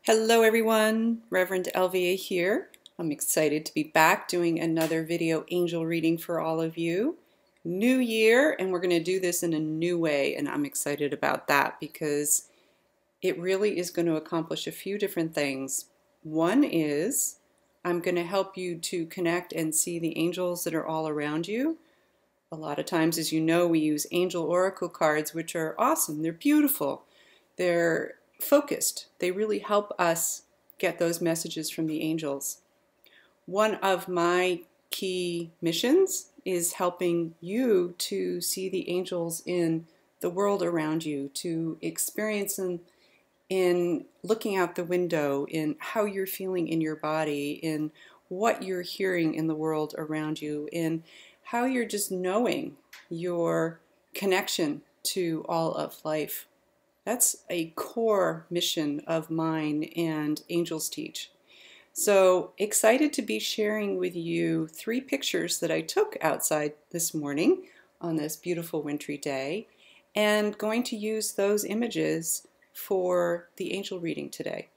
Hello everyone, Reverend Elvia here. I'm excited to be back doing another video angel reading for all of you. New year, and we're going to do this in a new way, and I'm excited about that because it really is going to accomplish a few different things. One is I'm going to help you to connect and see the angels that are all around you. A lot of times, as you know, we use angel oracle cards, which are awesome. They're beautiful. They're focused. They really help us get those messages from the angels. One of my key missions is helping you to see the angels in the world around you, to experience them in looking out the window, in how you're feeling in your body, in what you're hearing in the world around you, in how you're just knowing your connection to all of life. That's a core mission of mine and AngelsTeach. So excited to be sharing with you 3 pictures that I took outside this morning on this beautiful wintry day, and going to use those images for the angel reading today.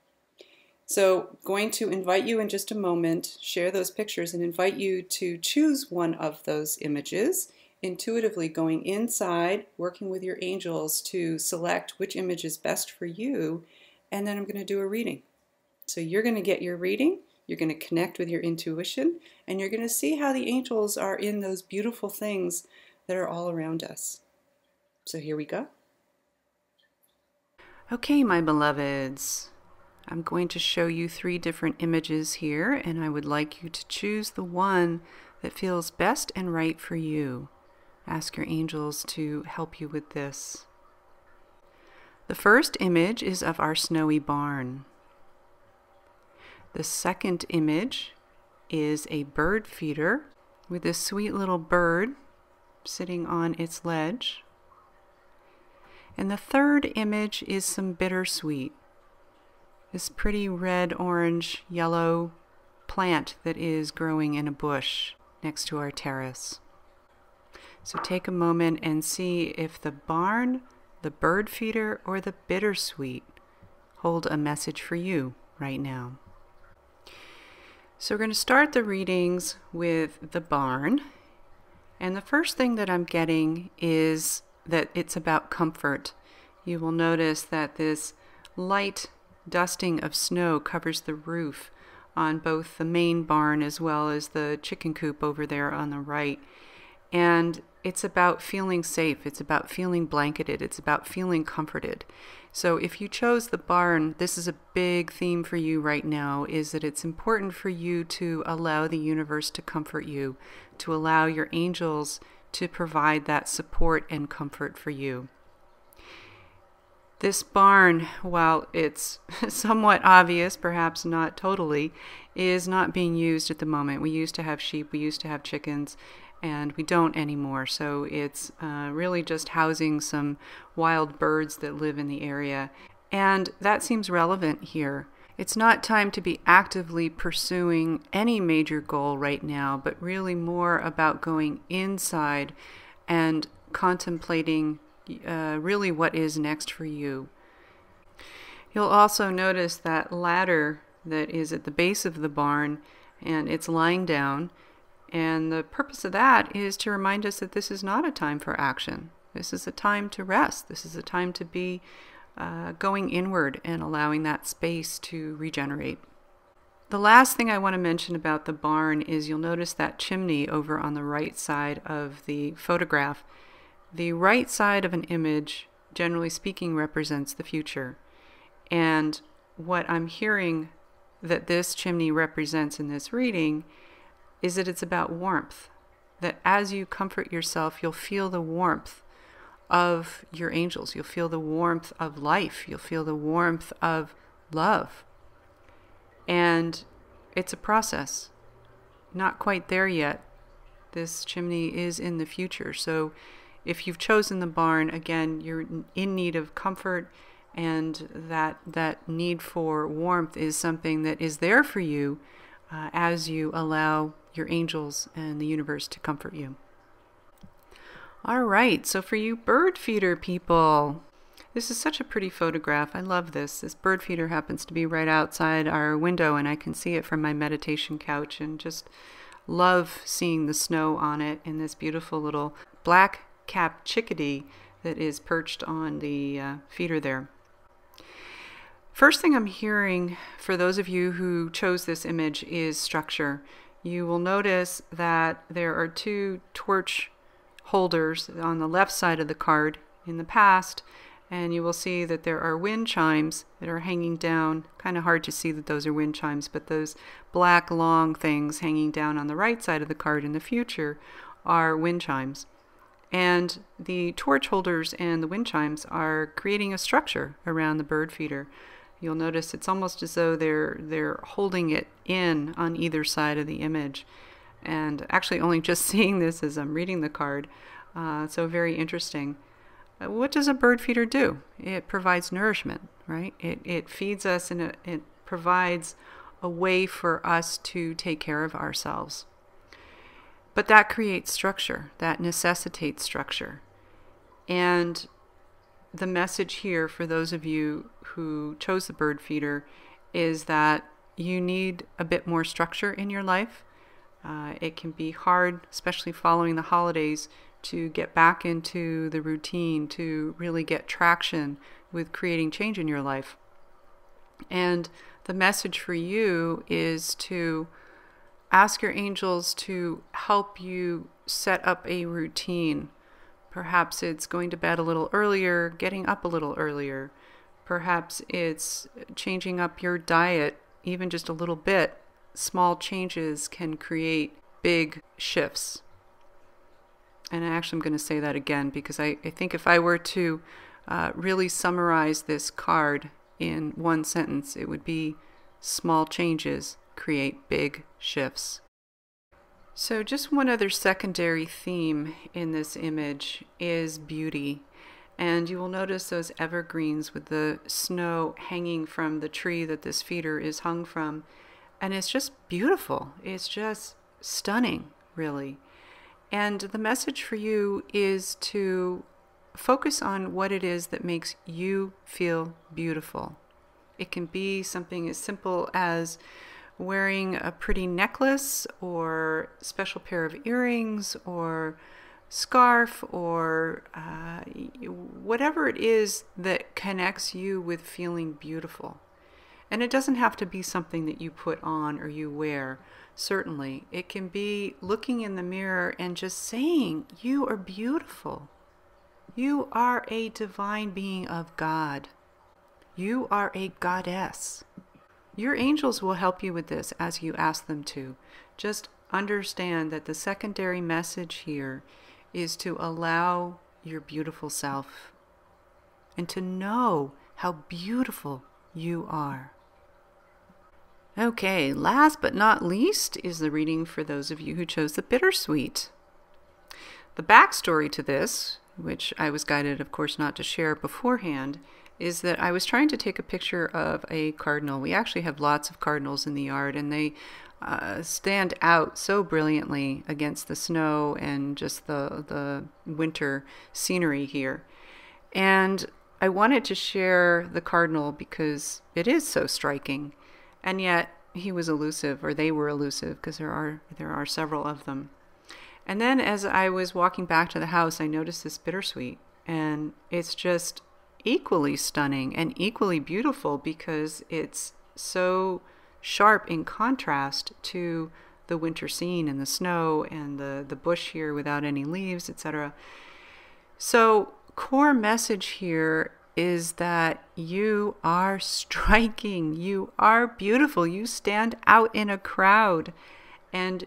So going to invite you in just a moment, share those pictures, and invite you to choose one of those images, intuitively going inside, working with your angels to select which image is best for you, and then I'm going to do a reading. So you're going to get your reading, you're going to connect with your intuition, and you're going to see how the angels are in those beautiful things that are all around us. So here we go. Okay, my beloveds. I'm going to show you 3 different images here, and I would like you to choose the one that feels best and right for you. Ask your angels to help you with this. The first image is of our snowy barn. The second image is a bird feeder with this sweet little bird sitting on its ledge. And the third image is some bittersweet. This pretty red, orange, yellow plant that is growing in a bush next to our terrace. So take a moment and see if the barn, the bird feeder, or the bittersweet hold a message for you right now. So we're going to start the readings with the barn. And the first thing that I'm getting is that it's about comfort. You will notice that this light dusting of snow covers the roof on both the main barn as well as the chicken coop over there on the right. And it's about feeling safe, it's about feeling blanketed, it's about feeling comforted. So if you chose the barn, this is a big theme for you right now, is that it's important for you to allow the universe to comfort you, to allow your angels to provide that support and comfort for you. This barn, while it's somewhat obvious, perhaps not totally, is not being used at the moment. We used to have sheep, we used to have chickens, and we don't anymore. So it's really just housing some wild birds that live in the area. And that seems relevant here. It's not time to be actively pursuing any major goal right now, but really more about going inside and contemplating really what is next for you. You'll also notice that ladder that is at the base of the barn, and it's lying down. And the purpose of that is to remind us that this is not a time for action. This is a time to rest. This is a time to be going inward and allowing that space to regenerate. The last thing I want to mention about the barn is you'll notice that chimney over on the right side of the photograph. The right side of an image, generally speaking, represents the future. And what I'm hearing that this chimney represents in this reading is that it's about warmth. That as you comfort yourself, you'll feel the warmth of your angels. You'll feel the warmth of life. You'll feel the warmth of love. And it's a process. Not quite there yet. This chimney is in the future. So if you've chosen the barn, again, you're in need of comfort, and that need for warmth is something that is there for you as you allow your angels and the universe to comfort you. All right, so for you bird feeder people, This is such a pretty photograph. I love this. This bird feeder happens to be right outside our window, and I can see it from my meditation couch, and just love seeing the snow on it and this beautiful little black-capped chickadee that is perched on the feeder there. First thing I'm hearing for those of you who chose this image is structure. You will notice that there are two torch holders on the left side of the card in the past, and you will see that there are wind chimes that are hanging down. Kind of hard to see that those are wind chimes, but those black long things hanging down on the right side of the card in the future are wind chimes. And the torch holders and the wind chimes are creating a structure around the bird feeder. You'll notice it's almost as though they're holding it in on either side of the image. And actually only just seeing this as I'm reading the card, so very interesting. What does a bird feeder do? It provides nourishment, right? It feeds us, and it provides a way for us to take care of ourselves. But that creates structure, that necessitates structure. And the message here for those of you who chose the bird feeder is that you need a bit more structure in your life. It can be hard, especially following the holidays, to get back into the routine, to really get traction with creating change in your life. And the message for you is to ask your angels to help you set up a routine. Perhaps it's going to bed a little earlier, getting up a little earlier. Perhaps it's changing up your diet even just a little bit. Small changes can create big shifts. And actually I'm going to say that again, because I think if I were to really summarize this card in one sentence, it would be small changes create big shifts. So just one other secondary theme in this image is beauty. And you will notice those evergreens with the snow hanging from the tree that this feeder is hung from. And it's just beautiful. It's just stunning, really. And the message for you is to focus on what it is that makes you feel beautiful. It can be something as simple as wearing a pretty necklace or special pair of earrings or scarf or whatever it is that connects you with feeling beautiful. And it doesn't have to be something that you put on or you wear. Certainly, it can be looking in the mirror and just saying, you are beautiful. You are a divine being of God. You are a goddess. Your angels will help you with this as you ask them to. Just understand that the secondary message here is to allow your beautiful self and to know how beautiful you are. Okay, last but not least is the reading for those of you who chose the bittersweet. The backstory to this, which I was guided, of course, not to share beforehand, is that I was trying to take a picture of a cardinal. We actually have lots of cardinals in the yard, and they stand out so brilliantly against the snow and just the winter scenery here. And I wanted to share the cardinal because it is so striking. And yet he was elusive, or they were elusive, because there are several of them. And then as I was walking back to the house, I noticed this bittersweet, and it's just equally stunning and equally beautiful because it's so sharp in contrast to the winter scene and the snow and the bush here without any leaves, etc. So core message here is that you are striking, you are beautiful, you stand out in a crowd. And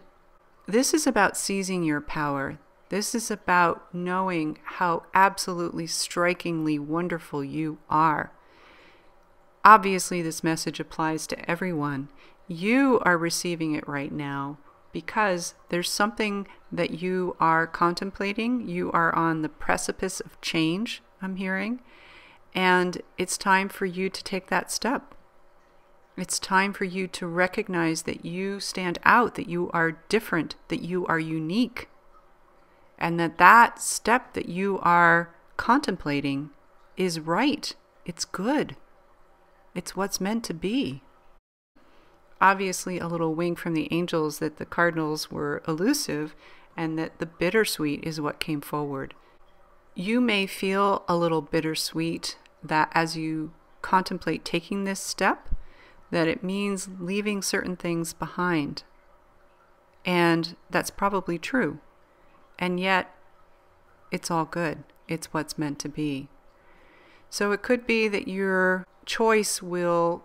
this is about seizing your power. This is about knowing how absolutely strikingly wonderful you are. Obviously, this message applies to everyone. You are receiving it right now because there's something that you are contemplating. You are on the precipice of change, I'm hearing. And it's time for you to take that step. It's time for you to recognize that you stand out, that you are different, that you are unique, and that step that you are contemplating is right. It's good. It's what's meant to be. Obviously, a little wink from the angels that the cardinals were elusive and that the bittersweet is what came forward. You may feel a little bittersweet that as you contemplate taking this step, that it means leaving certain things behind. And that's probably true. And yet, it's all good. It's what's meant to be. So it could be that your choice will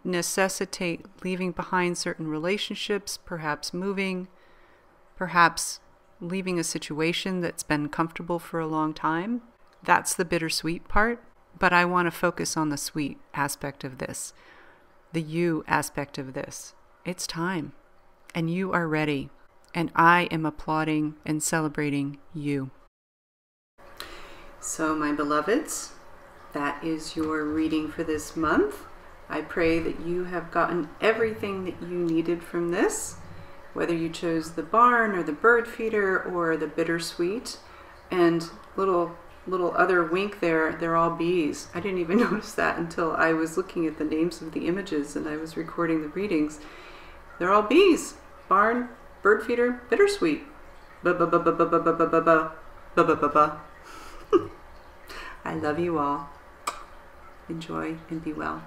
necessitate leaving behind certain relationships, perhaps moving, perhaps leaving a situation that's been comfortable for a long time. That's the bittersweet part. But I want to focus on the sweet aspect of this, the you aspect of this. It's time, and you are ready, and I am applauding and celebrating you. So, my beloveds, that is your reading for this month. I pray that you have gotten everything that you needed from this, whether you chose the barn or the bird feeder or the bittersweet. And little other wink there, they're all bees. I didn't even notice that until I was looking at the names of the images and I was recording the readings. They're all bees. Barn, bird feeder, bittersweet. Ba-ba-ba-ba-ba-ba-ba-ba-ba. Ba-ba-ba-ba. I love you all. Enjoy and be well.